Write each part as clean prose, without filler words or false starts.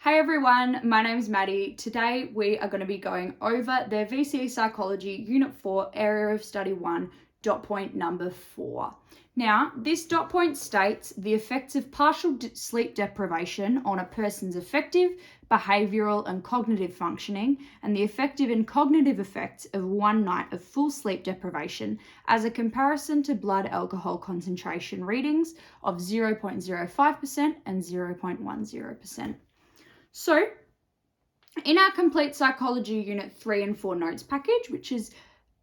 Hey everyone, my name is Maddie. Today we are going to be going over the VCE Psychology Unit 4 Area of Study 1 dot point number 4. Now, this dot point states the effects of partial sleep deprivation on a person's affective, behavioural and cognitive functioning, and the affective and cognitive effects of one night of full sleep deprivation as a comparison to blood alcohol concentration readings of 0.05% and 0.10%. So, in our Complete Psychology Unit 3 and 4 notes package, which is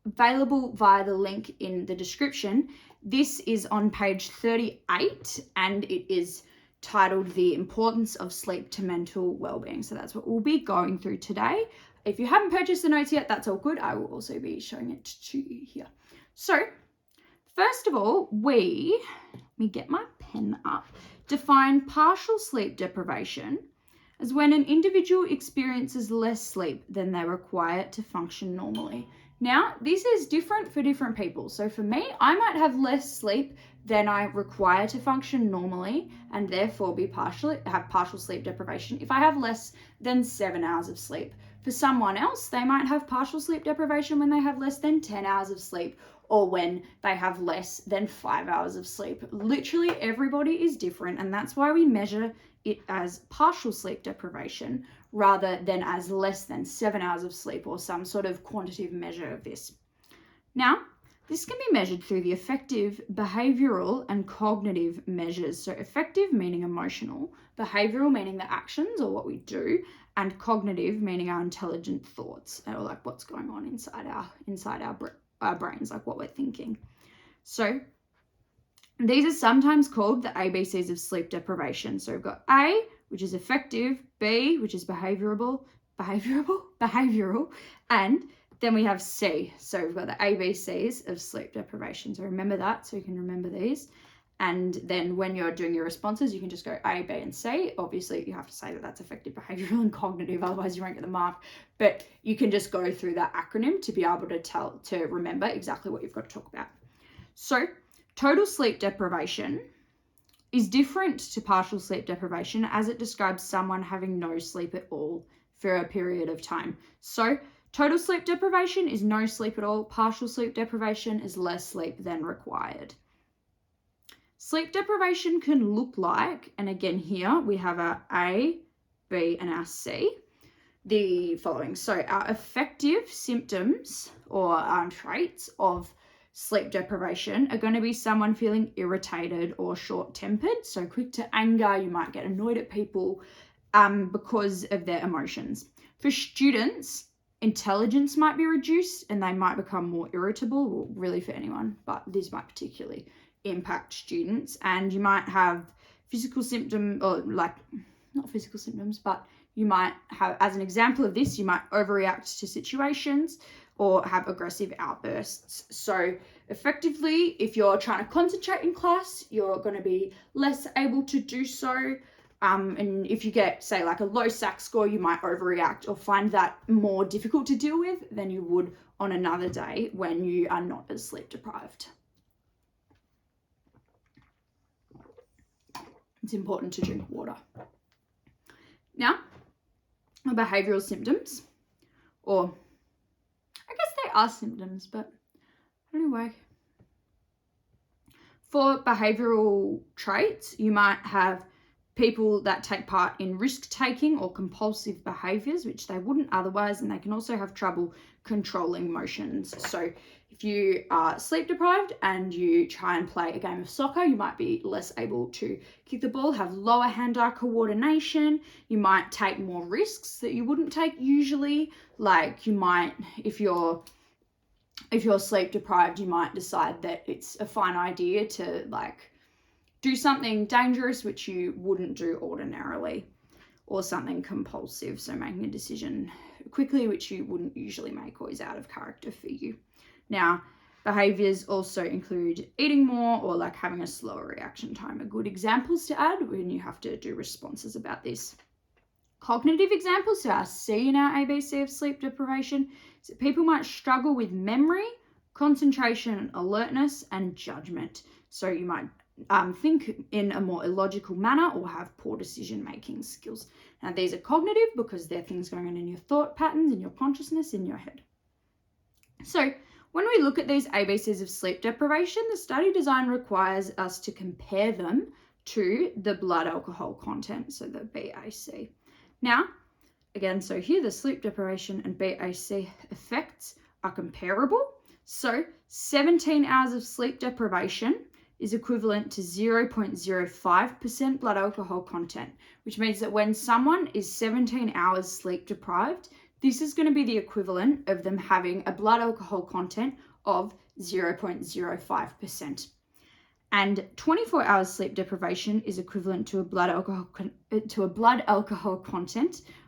available via the link in the description, this is on page 38 and it is titled The Importance of Sleep to Mental Wellbeing. So that's what we'll be going through today. If you haven't purchased the notes yet, that's all good. I will also be showing it to you here. So, first of all, let me get my pen up, define partial sleep deprivation as when an individual experiences less sleep than they require to function normally. Now, this is different for different people. So for me, I might have less sleep than I require to function normally and therefore have partial sleep deprivation if I have less than 7 hours of sleep. For someone else, they might have partial sleep deprivation when they have less than 10 hours of sleep or when they have less than 5 hours of sleep. Literally everybody is different, and that's why we measure it as partial sleep deprivation rather than as less than 7 hours of sleep or some sort of quantitative measure of this. Now, this can be measured through the affective, behavioural and cognitive measures. So affective meaning emotional, behavioural meaning the actions or what we do, and cognitive meaning our intelligent thoughts or like what's going on inside our brains, like what we're thinking. So these are sometimes called the ABCs of sleep deprivation. So we've got A, which is affective, B, which is behavioural, and then we have C. So we've got the ABCs of sleep deprivation. So remember that, so you can remember these. And then when you're doing your responses, you can just go A, B, and C. Obviously, you have to say that that's affective, behavioural, and cognitive, otherwise you won't get the mark. But you can just go through that acronym to be able to remember exactly what you've got to talk about. So total sleep deprivation is different to partial sleep deprivation as it describes someone having no sleep at all for a period of time. So total sleep deprivation is no sleep at all. Partial sleep deprivation is less sleep than required. Sleep deprivation can look like, and again here we have our A, B, and our C, the following. So our affective symptoms or traits of sleep deprivation are going to be someone feeling irritated or short-tempered, so quick to anger. You might get annoyed at people because of their emotions. For students, intelligence might be reduced and they might become more irritable, well, really for anyone, but this might particularly impact students. And you might have physical symptoms, or like not physical symptoms, but you might have, as an example of this, you might overreact to situations or have aggressive outbursts. So effectively, if you're trying to concentrate in class, you're going to be less able to do so. And if you get, say, like a low SAC score, you might overreact or find that more difficult to deal with than you would on another day when you are not as sleep deprived. It's important to drink water. Now, behavioural symptoms, or I guess they are symptoms, but anyway. For behavioural traits, you might have people that take part in risk-taking or compulsive behaviours, which they wouldn't otherwise, and they can also have trouble controlling emotions. So if you are sleep deprived and you try and play a game of soccer, you might be less able to kick the ball, have lower hand-eye coordination. You might take more risks that you wouldn't take usually. Like you might, if you're sleep deprived, you might decide that it's a fine idea to like do something dangerous which you wouldn't do ordinarily, or something compulsive, so making a decision quickly which you wouldn't usually make or is out of character for you. Now, behaviours also include eating more or like having a slower reaction time are good examples to add when you have to do responses about this. Cognitive examples, so our C in our ABC of sleep deprivation, is that people might struggle with memory, concentration, alertness, and judgment. So you might think in a more illogical manner or have poor decision-making skills. Now, these are cognitive because they're things going on in your thought patterns, in your consciousness, in your head. So when we look at these ABCs of sleep deprivation, the study design requires us to compare them to the blood alcohol content, so the BAC. Now, again, so here the sleep deprivation and BAC effects are comparable. So 17 hours of sleep deprivation is equivalent to 0.05% blood alcohol content, which means that when someone is 17 hours sleep deprived, this is going to be the equivalent of them having a blood alcohol content of 0.05%. And 24 hours sleep deprivation is equivalent to a blood alcohol content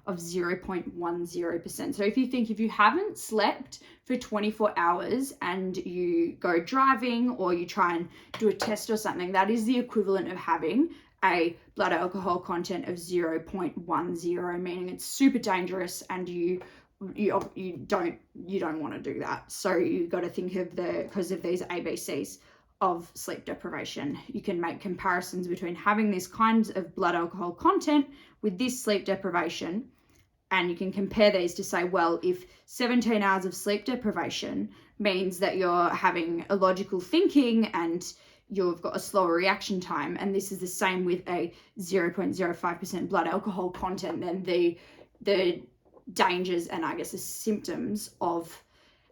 of 0.10%. So if you haven't slept for 24 hours and you go driving or you try and do a test or something, that is the equivalent of having a blood alcohol content of 0.10, meaning it's super dangerous and you don't want to do that. So you've got to think of because of these ABCs of sleep deprivation, you can make comparisons between having this kinds of blood alcohol content with this sleep deprivation, and you can compare these to say, well, if 17 hours of sleep deprivation means that you're having illogical thinking and you've got a slower reaction time, and this is the same with a 0.05% blood alcohol content, then the dangers and I guess the symptoms of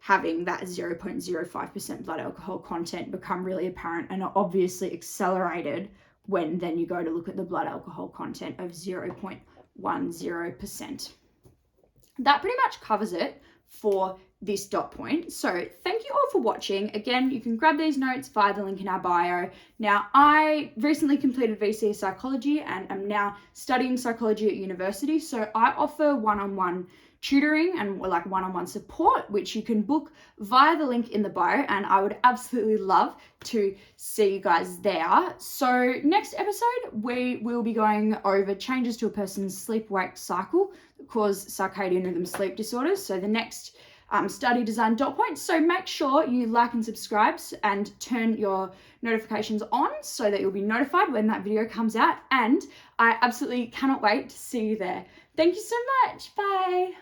having that 0.05% blood alcohol content become really apparent and are obviously accelerated when then you go to look at the blood alcohol content of 0.10%. That pretty much covers it for this dot point. So thank you all for watching. Again, you can grab these notes via the link in our bio. Now, I recently completed VCE Psychology and am now studying psychology at university. So I offer one-on-one tutoring and like one-on-one support, which you can book via the link in the bio, and I would absolutely love to see you guys there. So next episode, we will be going over changes to a person's sleep-wake cycle that cause circadian rhythm sleep disorders. So the next study design dot point. So make sure you like and subscribe and turn your notifications on so that you'll be notified when that video comes out. And I absolutely cannot wait to see you there. Thank you so much. Bye.